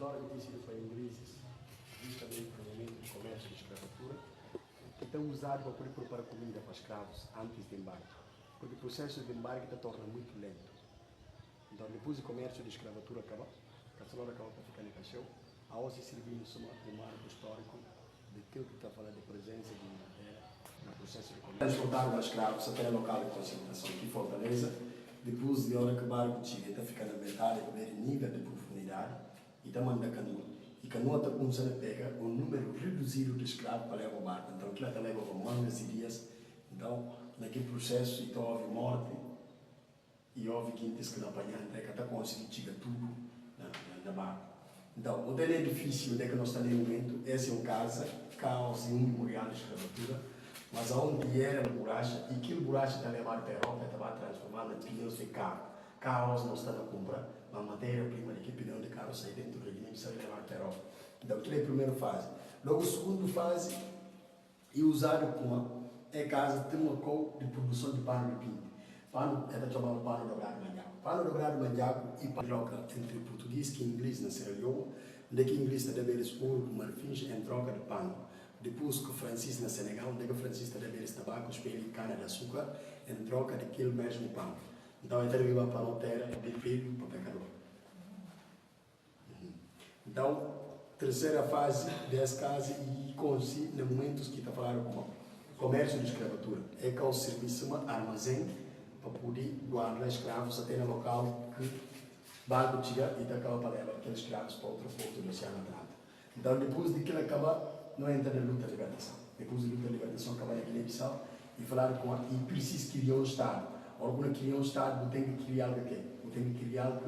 história que tem sido para ingleses, justamente para o momento de comércio de escravatura, então usado para poder preparar comida para escravos antes de embarque, porque o processo de embarque se torna muito lento. Então, depois do comércio de escravatura acaba, a senhora acaba para ficar no caixão, a hoje servindo um marco histórico daquilo que está falando de presença de Inglaterra no processo de comércio. Transportaram os escravos até o local de concentração, que Fortaleza, depois de hora que o barco chega, está ficando a metade, a ver nível de profundidade, e está mandando a canoa. E a canoa está começando a pegar um número reduzido de escravos para levar o barco. Então, aquilo está levando mangas e dias. Então, naquele processo, então houve morte, e houve quintas que não apanharam, até que está conseguindo chegar tudo na barca. Então, o hotel é difícil, onde é que nós estamos no momento, esse é um caso, caos e um memorial de escravatura, mas aonde era a borracha, e aquilo borracha está levado para a Europa, estava transformado em pneus de carro. Carros não estão a comprar, mas a matéria-prima de que pneu de carro sai dentro da Guiné-Bissau e levar para a Europa. Então, aquilo é a primeira fase. Logo, a segunda fase, é usado como é casa, tem uma cor de produção de pano de pinto. Pano é chamado pano dobrado manjaco. Pano dobrado manjaco e troca entre português e inglês na Sierra Leone, onde que inglês está deveres ouro com marfins em troca de pano. Depois que o francês na Senegal, onde que o francês está deveres tabaco, espelho e cana de açúcar em troca daquele mesmo pano. Então, é ter para a terra é bem para o pecador. Então, terceira fase desse caso, e consiste nos momentos que está falando como comércio de escravatura. É que o serviço armazém para poder guardar escravos até no local que o barco chega e acaba para levar aqueles escravos para outro porto do Oceano Atlântico. Então, depois de que ele acaba, não entra na luta de libertação. Depois da luta de libertação, acaba na Guiné-Bissau e falar com e precisa criar um Estado. Alguns criam um Estado, tem que criar o quê? Tem que criar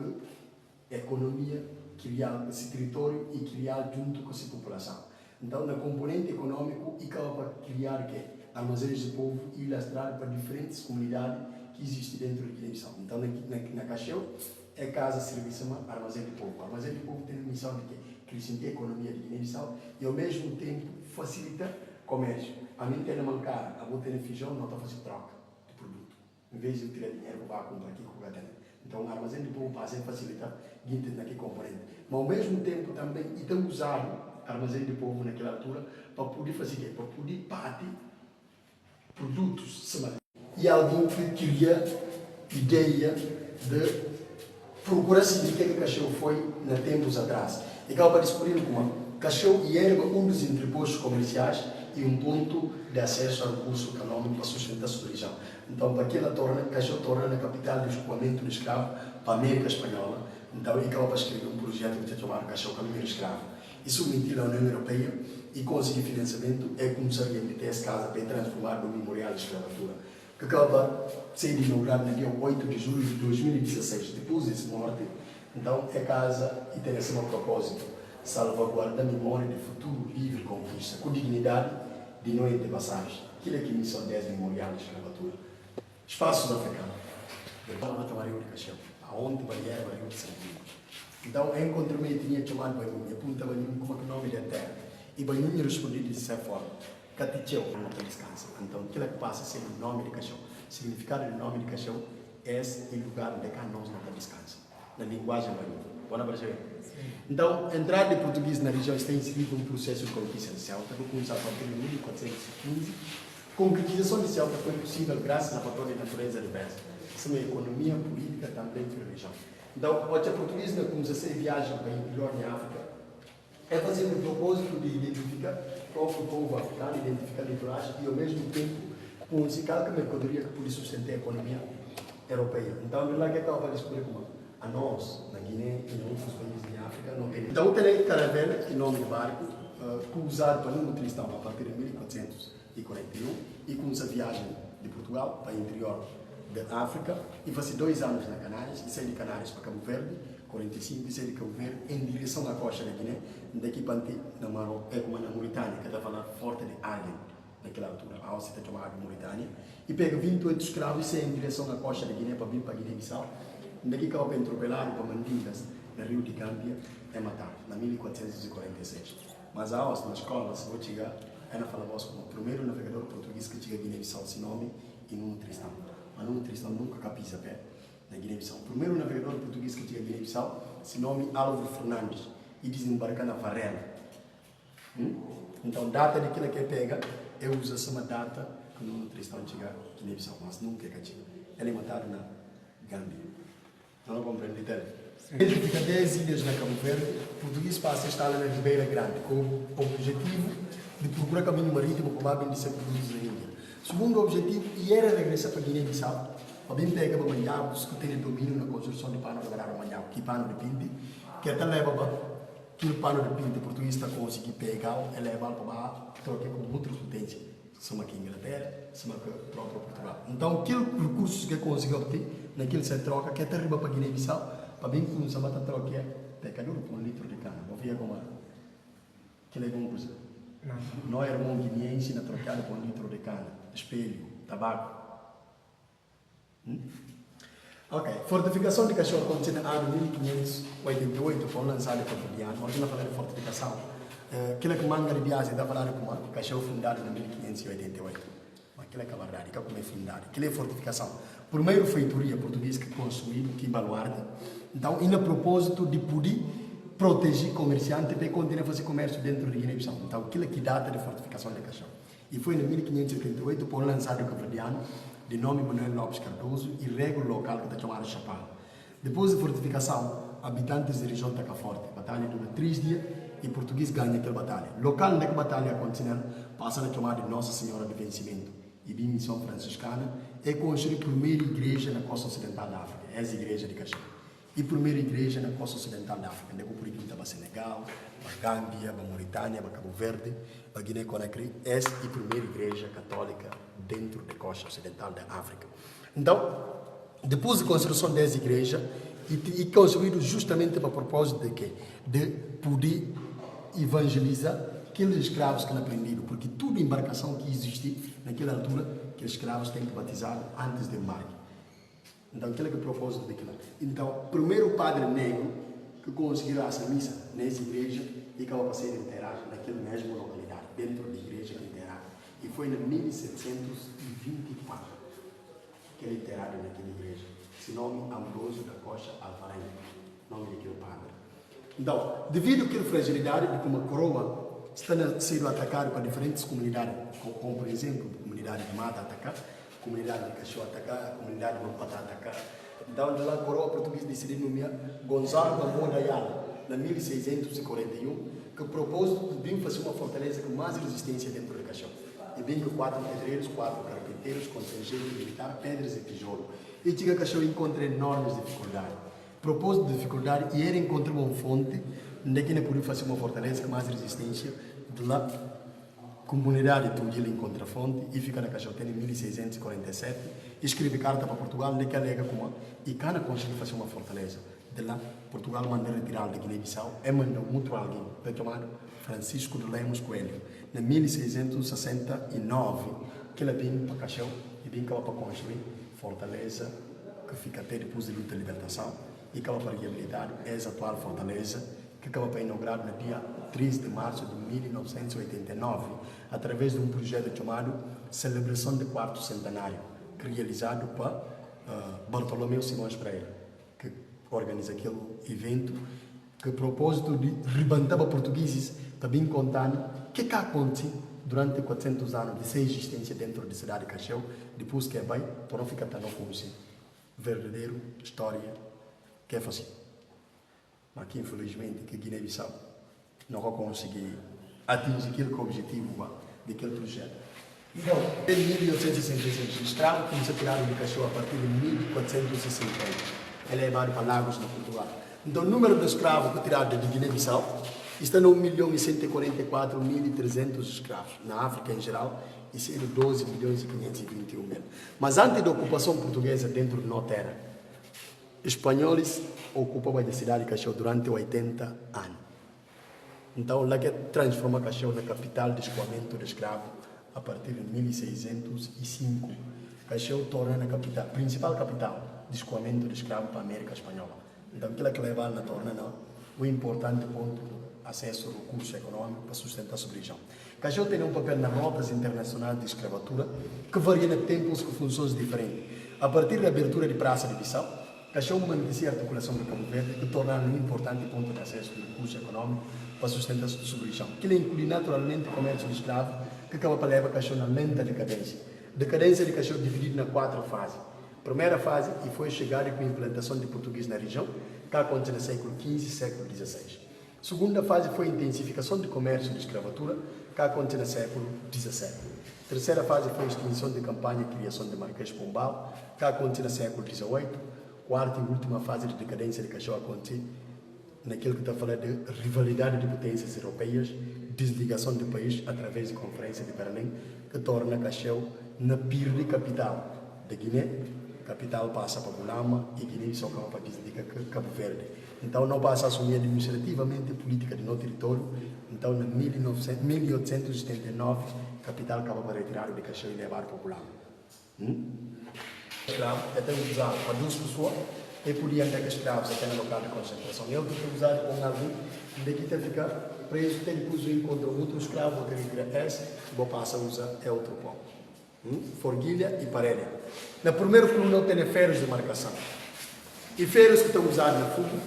a economia, criar esse território e criar junto com essa população. Então, na componente econômico, e acaba para criar o quê? Armazéns de povo e lastrar para diferentes comunidades que existem dentro da Guiné-Bissau. Então, na Cacheu, é casa, serviço, armazém de povo. O armazém de povo tem a missão de quê? Crescer a economia de Guiné-Bissau e, ao mesmo tempo, facilita o comércio. A mim tem na mancada, a vou ter feijão, não está fazendo troca de produto. Em vez de tirar dinheiro, vou comprar aqui com o gatana. Então, o armazém de povo passa a facilitar guintes naquele componente. Mas, ao mesmo tempo, também, então, usado armazém de povo naquela altura para poder fazer o quê? Para poder partir produtos semelhantes. E alguém que queria ideia de procurar saber o que a Cacheu foi há tempos atrás. E acaba para descobrir como Cacheu era um dos entrepostos comerciais e um ponto de acesso ao recurso econômico para sustentar a sua região. Então, para que ela Cacheu torna a capital do escoamento do escravo para a América Espanhola. Então, ele acaba para escrever um projeto que se chama Cacheu Caminho do Escravo. E submetido à União Europeia e conseguir financiamento é começar a meter essa casa para transformar no memorial de escravatura, que acaba sendo inaugurado no dia 8 de julho de 2016, depois dessa morte. Então, é casa e tem esse propósito, salvaguardar a memória de futuro livre conquista, com dignidade de noite de passagem. Aquilo é que me são 10 memorial de escravatura. Espaços africanos. Depois, na Tamario de Cacheu, aonde vai ir o de Santiago. Então, eu encontrei uma etnia chamada Banhunha, apunta Banhunha como o nome da terra. E Banhunha respondeu dessa forma: Caticheu não tem descanso. Então, aquilo que passa a ser o nome de Cacheu. O significado do nome de Cacheu é esse lugar onde nós não temos descanso. Na linguagem Banhunha. Bom, Brasil? Então, a entrada de português na região está inserido em um processo de conquista de Celta, que começou a partir de 1415. A concretização de Celta foi possível graças à fator de natureza diversa. Isso é uma economia política também para a região. Então, hoje a portuguesa começa a ser viagem para o interior da África, é fazer o propósito de identificar o próprio povo africano, identificar litorais e, ao mesmo tempo, musical que a mercadoria que pode sustentar a economia europeia. Então, de lá que estava para descobrir como a nós, na Guiné e em outros países de África, não tem. Então, tem caravela, que nome de barco, que usado para um cristão a partir de 1441 e começa a viagem de Portugal para o interior da África e faz 2 anos na Canárias e sai de Canárias para Cabo Verde, 45 e sai de Cabo Verde em direção à costa da Guiné, daqui para na Mauritânia, que estava na Forte de Aden, naquela altura, a Áustria está chamada de Mauritânia, e pega 28 escravos e sai em direção à costa da Guiné para vir para a Guiné-Bissau, daqui acaba para atropelar para Mandingas, no Rio de Gâmbia, e matar, na 1446. Mas a Áustria, na escola, se vou chegar, ela fala como o primeiro navegador português que chega a Guiné-Bissau, se nome e Nuno Tristão. Mas Nuno Tristão nunca capisa a pé na Guiné-Bissau. O primeiro navegador português que chega a Guiné-Bissau se nome Álvaro Fernandes. e desembarca na Varela. Então, data de que pega, eu uso essa data quando um cristão chega aqui na Bissau, mas nunca é que ele é matado na Gâmbia. Não compreende, ele fica 10 ilhas na Cabo Verde, o português passa a estar na Ribeira Grande, com o objetivo de procurar caminho marítimo provável de ser produtos na Índia. Segundo objetivo, e era regressar para Guiné-Bissau, para bem pegar para Manhau, que tem domínio na construção de pano de Manhau, que pano de pinte, que até leva para aquele pano de pinte português está conseguindo pegar e levar para lá, trocar com outras potências, são aqui em Inglaterra, são aqui próprio Portugal. Então, aquele recursos que conseguiu obter, naquele se troca, que até arriba para Guiné-Bissau, para bem que se mata troca, pecador por 1 litro de cana, vou ver como que é bom coisa. Não é irmão guineense na trocada por 1 litro de cana, espelho, tabaco. Ok, fortificação de Cachorro aconteceu no ano 1588, foi lançado por Fabiano. Hoje não falamos de fortificação. Aquilo que manga de viagem está falando com o Cachorro fundado em 1588. Aquilo é que é verdade, que é como é fundado. Aquilo é fortificação. Primeiro feitoria portuguesa que construiu, que baluarte. Então, e no propósito de poder proteger comerciante para continuar a fazer comércio dentro de Guiné-Bissau. Então, aquilo que data de fortificação de Cachorro. E foi em 1588, por lançado o Fabiano, de nome Manuel Lopes Cardoso, e regra local que está chamado Chapal. Depois da fortificação, habitantes da região Taca Forte. A batalha dura 3 dias e português ganha aquela batalha. Local onde a batalha aconteceu, passa a chamar de Nossa Senhora do Vencimento. E de missão franciscana, é construída a primeira igreja na costa ocidental da África. Essa igreja de Cachorro. E a primeira igreja na costa ocidental da África. Onde por aqui estava Senegal, a Gâmbia, a Mauritânia, a Cabo Verde, a Guiné-Conakry. Essa é a primeira igreja católica dentro da costa ocidental da África. Então, depois da construção dessa igreja, e construído justamente para o propósito de quê? De poder evangelizar aqueles escravos que não aprenderam, porque toda embarcação que existia naquela altura, que os escravos têm que batizar antes de embarque. Então, aquele é o propósito daquilo. Então, primeiro padre negro que conseguiu essa missa nessa igreja e acabou para ser enterrado naquela mesma localidade, dentro da igreja enterrado. E foi em 1724 que ele enterrado naquela igreja. Esse nome Ambroso da Costa Alvarenga, nome daquele padre. Então, devido àquela fragilidade de como a coroa está sendo atacada por diferentes comunidades, como por exemplo, a comunidade de Mata atacar, a comunidade de Cachorro atacar, a comunidade de Mampatá atacar. Então, de lá a coroa portuguesa decidiu nomear Gonçalo Gamboa da Ayala, em 1641, que o propósito de vir fazer uma fortaleza com mais resistência dentro do Cachorro. E bem que 4 pedreiros, 4 carpinteiros, contingente militar, pedras e tijolo. E tinha Cachorro encontra enormes dificuldades. Propósito de dificuldade e ele encontrou uma fonte onde ele podia fazer uma fortaleza com mais resistência. De lá, a comunidade de ele encontra a fonte e fica na Cachorro em 1647. Escreve carta para Portugal, onde ele alega como e Cana conseguiu fazer uma fortaleza. De lá, Portugal manda retirar da Guiné-Bissau e mandou outro alguém, chamado Francisco de Lemos Coelho. Em 1669, que ele vem para Cachorro e vem para construir fortaleza que fica até depois da luta de libertação e acaba para reabilitar essa atual fortaleza que acaba para inaugurar no dia 3 de março de 1989 através de um projeto chamado Celebração do Quarto Centenário, que é realizado por Bartolomeu Simões Pereira, que organiza aquele evento que o propósito de rebentar portugueses para bem contar o que aconteceu durante 400 anos de sua existência dentro da cidade de Cachorro, depois que vai, para não ficar tão conhecido. Verdadeira história que é fácil. Mas que infelizmente que Guiné-Bissau não vai conseguir atingir aquele objetivo daquele projeto. Então, em 1866, o escravo começou a tirar de Cachorro a partir de 1450. Ele é levado para Lagos, na Portugal. Então, o número de escravos que tiraram de Guiné-Bissau está no 1.144.300 escravos. Na África em geral, isso é 12.521.000. Mas antes da ocupação portuguesa dentro de nossa terra, espanhóis ocupavam a cidade de Cachorro durante 80 anos. Então, lá que transforma Cachorro na capital de escoamento de escravos a partir de 1605. Cachorro torna a capital, principal capital de escoamento de escravos para a América Espanhola. Então, aquilo que leva a torna o importante ponto de acesso ao recurso econômico para sustentar a sua região. Cachorro tem um papel nas rotas internacionais de escravatura que varia em tempos com funções diferentes. A partir da abertura de Praça de Bissau, Cachou uma notícia articulação do Cabo Verde que torna um importante ponto de acesso do recurso econômico para sustentar a subregião, que inclui naturalmente o comércio de escravos, que acaba para levar Cachou na lenta decadência. Decadência de Cachou dividida em 4 fases. Primeira fase, e foi a chegada com a implantação de português na região, que aconteceu no século XV e século XVI. Segunda fase foi a intensificação do comércio de escravatura, que aconteceu no século XVII. Terceira fase foi a extinção de campanha e criação de Marquês de Pombal, que aconteceu no século XVIII. Quarta e última fase de decadência de Cachou aconteceu naquilo que está falando de rivalidade de potências europeias, desligação do país através da Conferência de Berlim, que torna Cachou na pirre capital da Guiné. Capital passa para Bulama e Guiné só acaba para desligar Cabo Verde. Então não passa a assumir administrativamente a política do nosso território. Então, em 1879, a capital acaba para retirar de Cachou e levar para Bulama. Escravo até usado para 2 pessoas e podia andar com escravos até no local de concentração. Eu estou usado com alguém daqui até ficar preso, tem depois encontra outro escravo, outro que é esse, vou passar a usar é outro pão. Forquilha e parelha. Na primeira coluna tem ferros de marcação. E ferros que estão usados na fuga,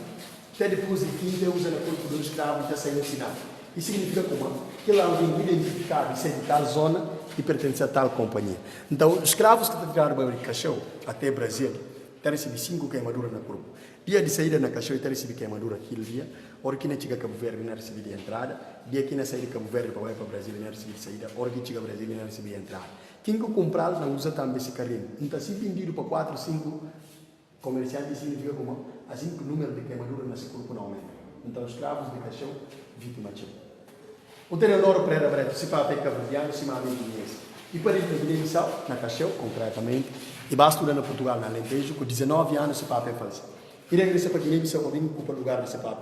até depois de quinta usa na corpo do escravo e está saindo cidade. Isso significa como? Que lá alguém identificado e ser de tal zona e pertence a tal companhia. Então, os escravos que ficaram para Cachou até Brasil, têm recebido 5 queimaduras na corpo. Dia de saída na Cachou, têm recebido queimadura aquele dia. Hora que chega a Cabo Verde, não recebi de entrada. Dia que saída de Cabo Verde para o Brasil, não recebi de saída. Hora que chega a Brasil, não recebi de entrada. Quem que comprar não usa também esse carrinho. Então, se vendido para 4 ou 5 comerciantes, significa como assim que o número de queimaduras nesse corpo não aumenta. Então, os escravos de Cachou, vítima de o Telenor Pereira Breto se faz para cabo-verdiano, se faz guineense. E para ir na Guiné-Bissau, na Cacheu, concretamente, e basta estudar na Portugal, na Alentejo, com 19 anos se faz para fazer. E regressa para Guiné-Bissau, para vir para o lugar de se faz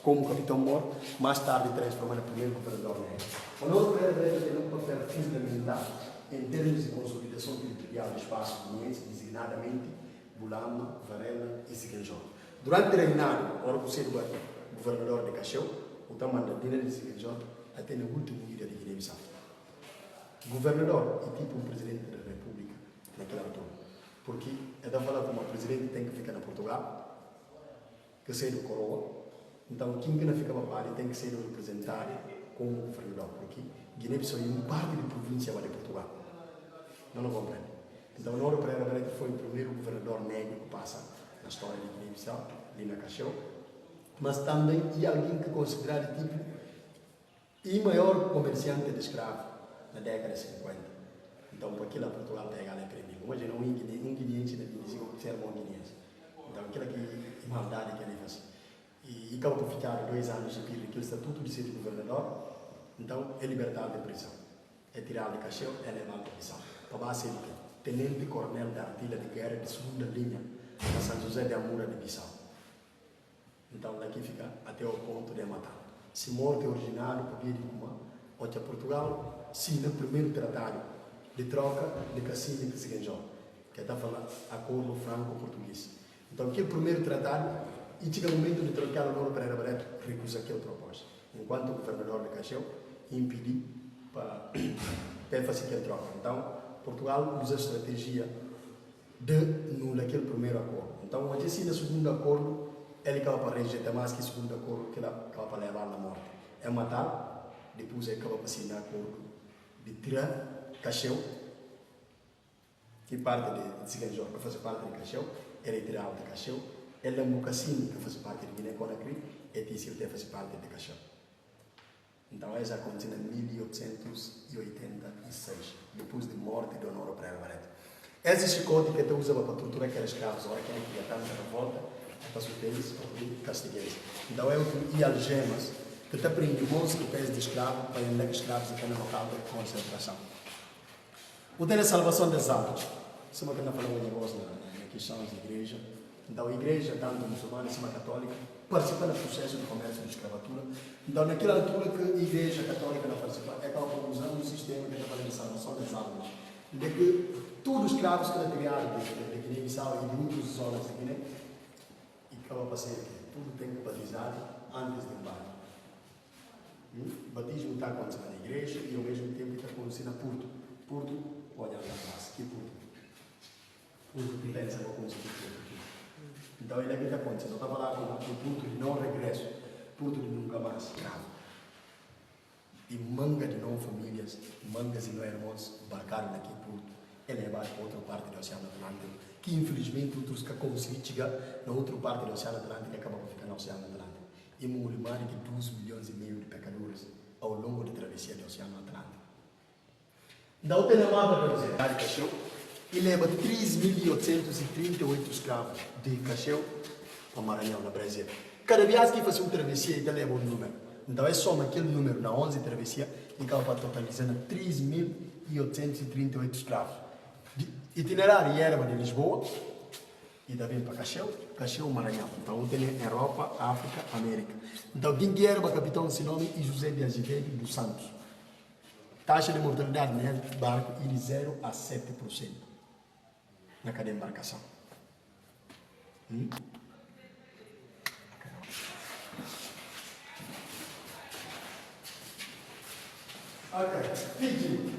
como capitão mor, mais tarde transformado no primeiro governador negro. O Telenor Pereira Breto tem um papel fundamental em termos de consolidação territorial do espaço guineense, designadamente Bulama, Varela e Ziganjó. Durante o reinado, ora você governador de Cacheu, o tamanho de Ziganjó, até no último dia de Guiné-Bissau. Governador é tipo um presidente da República naquela altura. Porque é da falar como o presidente tem que ficar na Portugal, que sai do coroa. Então, quem não fica para Bali tem que ser representado como governador. Porque Guiné-Bissau é uma parte de província de Portugal. Não compreende. Então, Noro Pereira Breto foi o primeiro governador negro que passa na história de Guiné-Bissau, ali na Cacheu. Mas também é alguém que é considerado tipo e maior comerciante de escravo na década de 50. Então, por aquilo Portugal pega lá e prende. Hoje não um guineense da Guiné, se é bom guineense. Então, aquilo que é maldade que ele faz. E acabou por ficar 2 anos aquele estatuto de ser governador. Então, é libertado de prisão. É tirado de Cacheu, é levado para prisão. Para base de tenente coronel da artilha de guerra de segunda linha na São José de Amura de Bissau. Então, daqui fica até o ponto de matar. Se morte originário podia ir como hoje a Portugal, sim, no primeiro tratado de troca de Cassino e de Ziganjó, que está falando acordo franco-português. Então, aquele primeiro tratado, e chega o momento de trocar o Noro Pereira Breto, recusa aquele propósito. Enquanto o governador de Cacheu impediu para fazer aquele troca. Então, Portugal usa a estratégia de anular aquele primeiro acordo. Então, hoje, assim, no segundo acordo, ele acaba para rejeitar mais que o segundo acordo que ele acaba para levar na morte. É matar, depois ele acaba para assinar acordo de tirar Cacheu, que parte de Ziganjó, que faz parte de Cacheu, ele é tirado de Cacheu, ele é Mucassini, que faz parte de Guiné-Conakry, e Tício, que faz parte de Cacheu. Então, isso aconteceu em 1886, depois da morte de Noro Pereira Breto. Esse chicote que ele usava para torturar aqueles escravos, agora que ele queria tanta revolta, para os deles, para castigueiros. Então, eu e algemas, que te prende bons pés de escravo, para andar com escravos aqui no local de concentração. O ter a salvação das almas. Se uma não falou de negócio na questão da igreja. Então, a igreja, tanto muçulmana como católica, participa no processo de comércio de escravatura. Então, naquela altura que a igreja católica não participa, é aquela conclusão do sistema que está falando de salvação das almas. De que todos os escravos que foram criados de Guiné-Bissau e de outras zonas de Guiné, acaba para ser que tudo tem que batizar antes do batismo. O batismo está acontecendo na igreja e ao mesmo tempo está acontecendo na Porto. Porto, olha lá atrás, que Porto? Porto que pensa que acontece aqui. Então ele é que está acontecendo. Eu estava lá com o ponto de não regresso, ponto de nunca mais escravo. E manga de não famílias, mangas e não irmãos embarcaram naquele ponto e levaram para outra parte do Oceano Atlântico, que infelizmente outros que conseguiram chegar na outra parte do Oceano Atlântico acabam por ficar no Oceano Atlântico. E morreu mais de 2,5 milhões de pecadores ao longo da travessia do Oceano Atlântico. Então, tem a mapa para dizer, Cacheu, e leva 3.838 escravos de Cacheu para Maranhão, no Brasil. Cada viagem que faz uma travessia, ele leva um número. Então, é só aquele número na 11 travessia e acaba totalizando 3.838 escravos. De itinerário era de Lisboa e da para Cacheu, Cacheu, Maranhão. Então, tem Europa, África, América. Então, quem que era o capitão se nome é José de Azevedo dos Santos. Taxa de mortalidade no barco é de 0 a 7% na cadeia de embarcação. Ok, pidgin,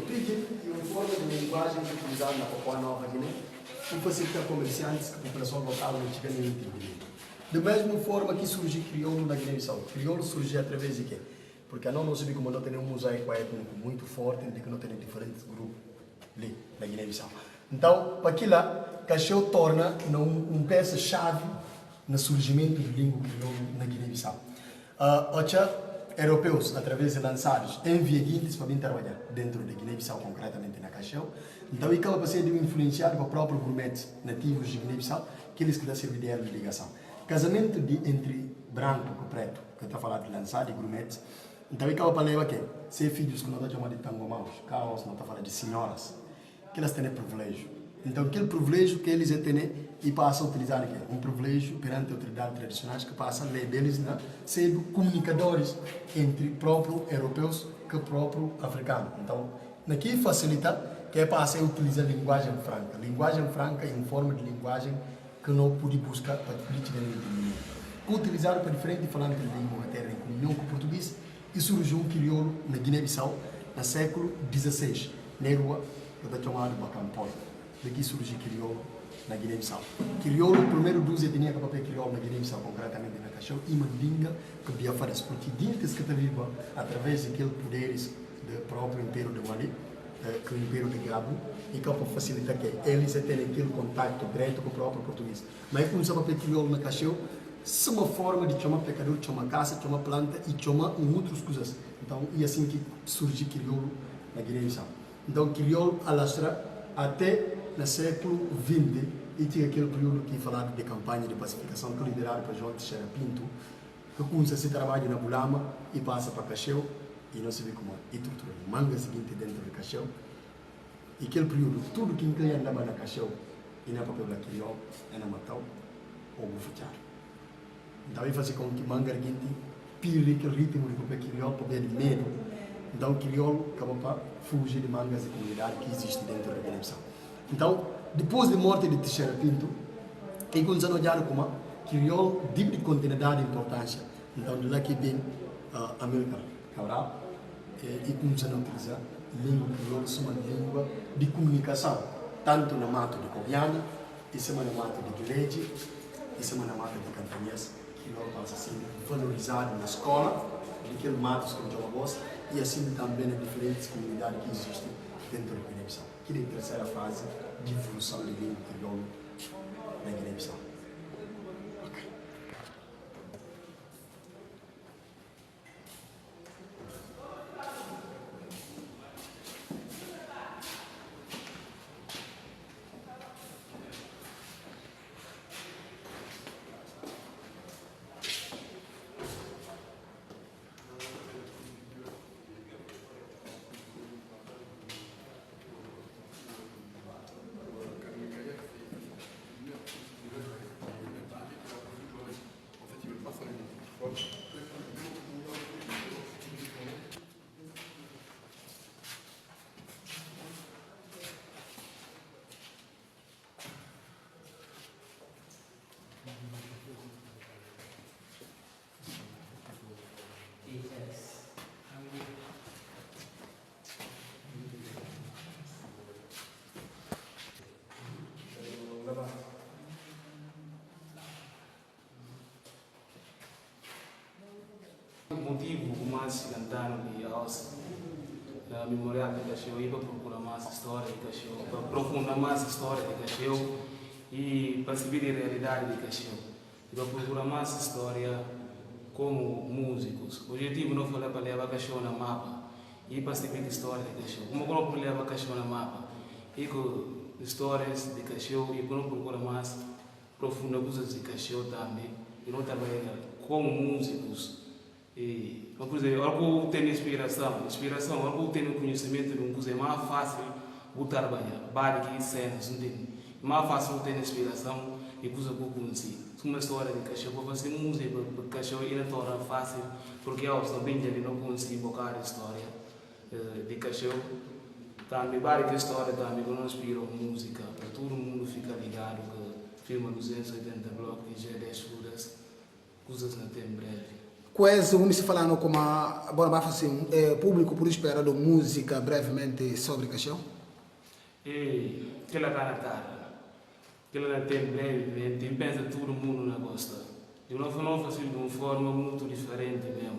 pidgin é uma forma de linguagem utilizada na Papua Nova Guiné para facilitar comerciantes que a população local não chega nem entender. Da mesma forma que surgiu crioulo na Guiné-Bissau. Crioulo surgiu através de quê? Porque não sabemos como não tem um mosaico étnico muito forte, de que não tem diferentes grupos ali na Guiné-Bissau. Então, para aquilo lá, Cacheu torna uma peça-chave no surgimento do língua crioulo na Guiné-Bissau. Europeus, através de lançados, enviados para vir trabalhar dentro da Guiné-Bissau, concretamente na Cacheu. Então, ele acaba sendo influenciado com o próprio gourmet nativos de Guiné-Bissau, que eles que dão serviço de ligação. Casamento entre branco e preto, que está falando de lançado e gourmet. Então, ele acaba para levar que ser filhos que não está chamando de tangomaus, caos, não está falando de senhoras, que elas têm privilégio. Então, aquele privilégio que eles têm e passam a utilizar um privilégio perante a autoridades tradicionais que passam a lei deles sendo comunicadores entre próprios europeus que próprio africano. Então, aqui facilita que é para utilizar linguagem franca. Linguagem franca é uma forma de linguagem que não pude buscar para política de entendimento. Utilizado para diferentes falantes de língua materna em comunhão com o português e surgiu um crioulo na Guiné-Bissau no século XVI, na rua que é chamado Bacampoi. Daqui surgiu crioulo na Guiné-Bissau. Crioulo, primeiro dos etnias que papel crioulo na Guiné-Bissau, concretamente na Cacheu, e uma língua que biafara porque dintes que viva através daqueles poderes do próprio Império de Mali, que é o Império de Gabo, e que para facilitar que eles tenham aquele contato direto com o próprio português. Mas começou a papel crioulo na Cacheu, é uma forma de chamar pecador, chamar caça, chamar planta e chamar outras coisas. Então, é assim que surgiu crioulo na Guiné-Bissau. Então, crioulo alastra até no século XX, e tinha aquele período que falava de campanha de pacificação que liderado por João Teixeira Pinto, que começa a se trabalhar na Bulama e passa para Cacheu, e não se vê como é tortura. Manga seguinte dentro de Cacheu, e aquele período, tudo que inclui andava na Cacheu, e na papel da crioulo, é na Matau, ou Bufuchar. Então, ele fazia com que manga seguinte pire aquele ritmo de papel crioulo, para ver de medo. Então, o crioulo acabou para fugir de mangas de comunidade que existe dentro da Guiné-Bissau. Então, depois da morte de Teixeira Pinto, quem começou a olhar como crioulo de continuidade e importância. Então, de lá que vem Amílcar Cabral e começou a utilizar a língua crioulo como uma língua de comunicação, tanto no mato de Coviana, e no mato de Guilherme, e no mato de Cantanhês, que não passa assim valorizado na escola, daquele mato que eu gosto, e assim também nas diferentes comunidades que existem dentro da Guiné-Bissau. Que é a terceira fase de evolução da língua crioulo na Guiné-Bissau. motivo mais cantando de aos memorial de Cacheu e para procurar mais história de Cacheu, para aprofundar mais a história de Cacheu e para saber a realidade de Cacheu. E para procurar mais história como músicos. O objetivo não foi para levar Cacheu na mapa e para saber a história de Cacheu. Como eu não levar Cacheu na mapa e com histórias de Cacheu e não procura mais profundar coisas de Cacheu também. E não trabalhar como músicos. E, por exemplo, algo tem inspiração, algo tem conhecimento de uma coisa mais fácil de trabalhar, várias cenas, entende? Mais fácil ter inspiração e coisa que eu conheci. Uma história de Cacheu, para fazer música para Cacheu ainda torna fácil, porque eu também não conheci bocar a história de Cacheu. Também várias histórias também que não inspiram música, para todo mundo ficar ligado que filma 280 blocos e já 10 furas, coisas não tem breve. Quais o se falando como agora vai fazer público por esperar música brevemente sobre Cacheu? E aquela cara, aquela não tem brevemente, e pensa que todo mundo não gosta. Eu não faço de uma forma muito diferente mesmo.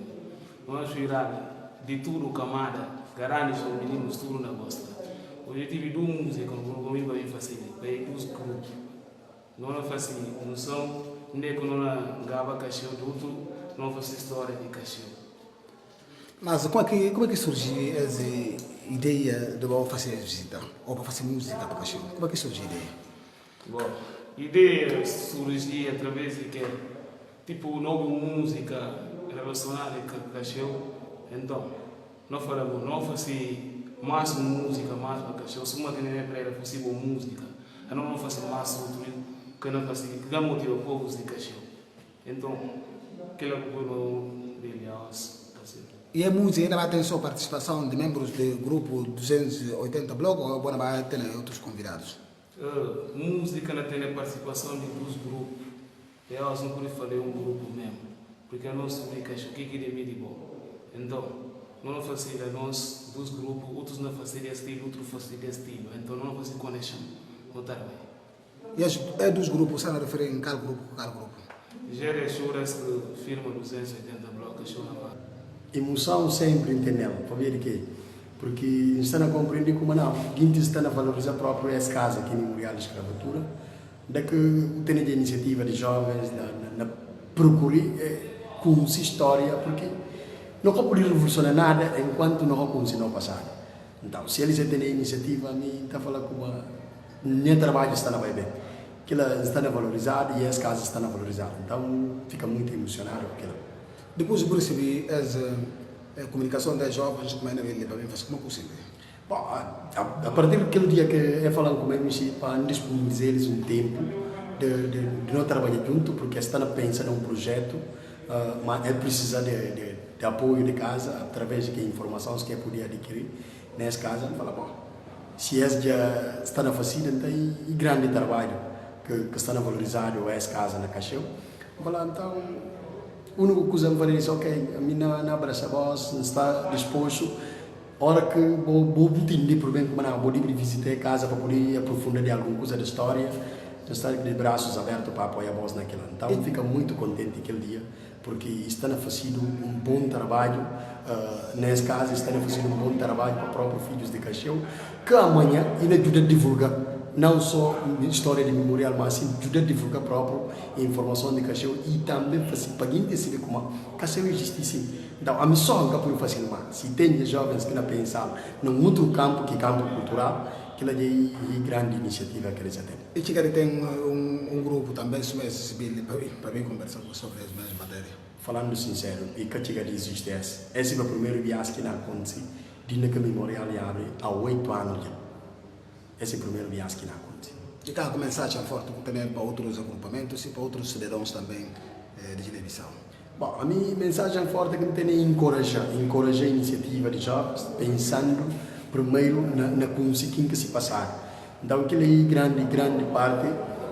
Não esperar de tudo camada, garante que os meninos tudo não gostam. O objetivo de música, como eu vou fazer, para ir dos grupos. Não faço um som, nem que não grava Cacheu do outro. Não faço história de Cacheu. Mas como é que surgiu essa ideia de fazer visita ou para fazer música para Cacheu? Como é que surgiu a ideia? Bom, a ideia surgiu através de que, tipo, nova música relacionada com Cacheu. Então, nós falamos, não fazer mais música, mais para Cacheu. Se uma tem para fazer boa música, não fazer mais outro que não fazer, que motiva povos de Cacheu. Então, aquilo que eu dele E a música ainda vai ter sua participação de membros do grupo 280 Bloco ou agora vai ter outros convidados? Música não tem participação de dos grupos. Eu não podia fazer um grupo mesmo, porque eu não sei o que é de bom. Então, não fazia nós dos grupos, outros não faziam estilo, outros faziam estilo. Então, não fazia conexão. E é dos grupos, você não refere em qual grupo? Já é choras que firma 280 blocos, chora. Emoção sempre entendeu, para ver que porque está a compreender como não, quem está a valorizar próprio essa casa aqui no Memorial de Escravatura, da que tem a iniciativa de jovens na procurar com essa história, porque não pode revolucionar nada enquanto não conhece o passado. Então, se eles têm a iniciativa, a mim está falando como nem trabalho está na vai bem, que ela está a valorizar e as casas estão a valorizar. Então, fica muito emocionado com aquilo. Depois de receber a comunicação das jovens, como é que para mim faz como possível? Bom, a partir daquele dia que eu falando com eles, para disponibilizar eles um tempo de não trabalhar junto, porque estão a pensar num projeto, mas é precisa de apoio de casa, através de que informações que eu podia adquirir nessa casa, fala bom, se eles já estão a fazer, então é grande trabalho que estão a valorizar essa casa na Cacheu, fala então a única coisa que eu falei é ok, a mim não abraça a voz, não está disposto. A hora que vou entender por bem como não vou visitar a casa para poder aprofundar de alguma coisa da história, estar de braços abertos para apoiar a voz naquela. Então fica muito contente aquele dia, porque estão a fazer um bom trabalho nesse caso, estão a fazer um bom trabalho para os próprios filhos de Cacheu, que amanhã ele ajuda a divulgar. Não só a história de memorial, mas sim ajuda a divulgar próprio a informação de Cacheu e também fazer para quem decide como Cacheu existe sim. Então, a missão que eu fazer mais, se tem jovens que não pensam num outro campo que é campo cultural, que é uma grande iniciativa que eles têm. E Chigari tem um grupo também, civil, para mim conversar sobre as mesmas matérias. Falando sincero, e que Chigari existe esse é o primeiro viagem que não acontece, de que a memorial abre há 8 anos. Esse é o primeiro viagem que não acontece. E está a mensagem forte também para outros agrupamentos e para outros cidadãos também de Guiné-Bissau. Bom, a minha mensagem forte é que tem encorajar a iniciativa de jovens, pensando primeiro na consequência que se passar. Então, aquela é grande parte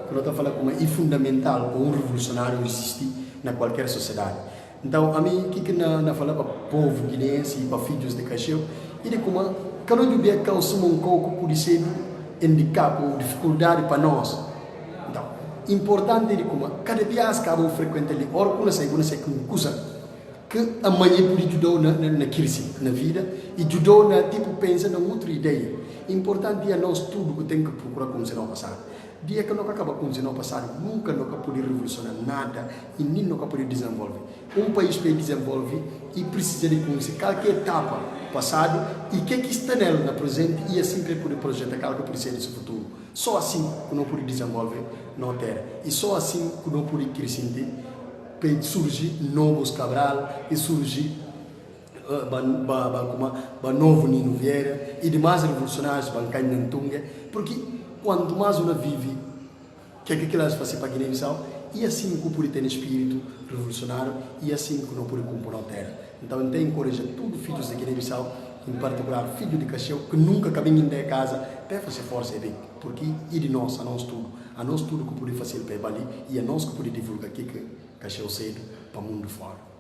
que eu estou falando como é fundamental ou um revolucionário existir na qualquer sociedade. Então, a mim, o que eu falo para o povo guineense e para filhos de Cacheu, é como cada um dia causa um pouco por ser handicap ou dificuldade para nós. Então, importante é como cada dia acaba frequente ali, ora quando sai com coisa que amanhã pode ajudar na crise, na vida, e ajudar na tipo pensa na outra ideia. Importante é nós tudo que tem que procurar conhecer no passado. Dia que nós acaba conhecer no passado, nunca nós podemos revolucionar nada e nem nós podemos desenvolver. Um país para desenvolver e precisa de conhecer qualquer etapa passado e o que está nela no presente e assim para poder projetar aquilo que precisa nesse futuro. Só assim que nós podemos desenvolver na terra e só assim que nós podemos crescer para surgir novos Cabral e surgir novo Nino Vieira e demais revolucionários bancários na Tunga, porque quanto mais uma vive, que é que elas fazem para a Guiné-Bissau, e assim que pode ter espírito revolucionário, e assim que não pode compor a terra. Então, eu encorajo todos os filhos da Guiné-Bissau, em particular filho de Cacheu, que nunca caminham de casa, para fazer força, porque é de nós, a nós tudo que pode fazer para ali, e é nós que podemos divulgar aqui que Cacheu cedo para o mundo fora.